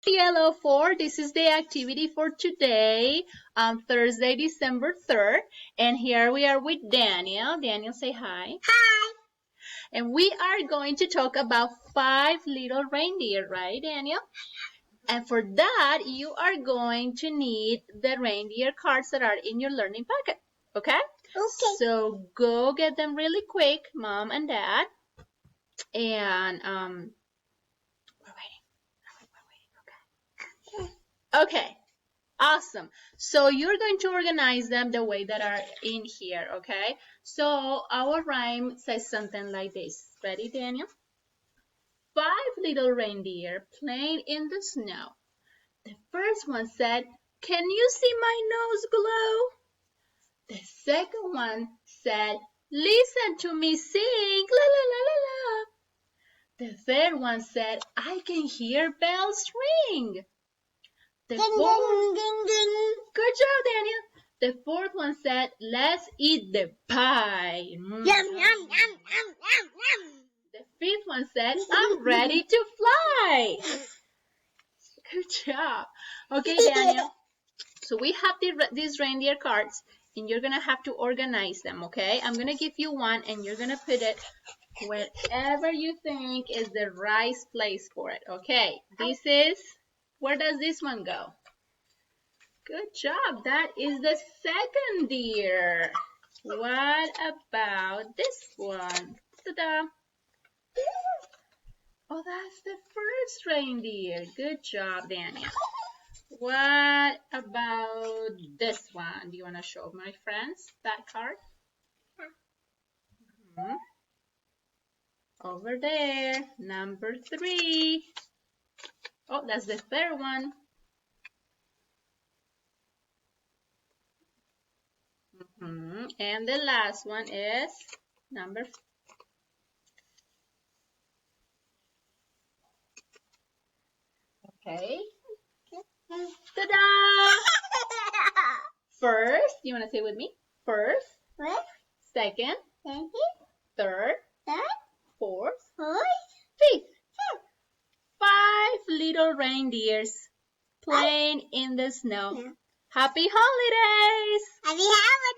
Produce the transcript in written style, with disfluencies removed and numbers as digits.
Yellow 4, this is the activity for today, Thursday, December 3rd. And here we are with Daniel. Daniel, say hi. Hi. And we are going to talk about 5 little reindeer, right, Daniel? And for that, you are going to need the reindeer cards that are in your learning packet, okay? Okay. So go get them really quick, Mom and Dad. And we're waiting. Okay. Awesome. So you're going to organize them the way that are in here, okay? So our rhyme says something like this. Ready, Daniel? 5 little reindeer playing in the snow. The first one said, "Can you see my nose glow?" The second one said, "Listen to me sing, la la la la la." The third one said, "I can hear bells ring." The Ding, fourth, ding, ding. good job, Daniel. The fourth one said, "Let's eat the pie." Yum, yum, yum, yum, yum, yum. The fifth one said, "I'm ready to fly." Good job. Okay, Daniel. So we have these reindeer cards, and you're going to have to organize them, okay? I'm going to give you one, and you're going to put it wherever you think is the right place for it, okay? Where does this one go? Good job. That is the second deer. What about this one? Ta-da! Oh, that's the first reindeer. Good job, Daniel. What about this one? Do you want to show my friends that card? Over there, number 3. Oh, that's the third one. And the last one is number 4. Okay. Ta-da! First, you want to say with me? First, second, third, fourth, fifth. 5 little reindeers playing in the snow. Happy holidays! Happy holidays.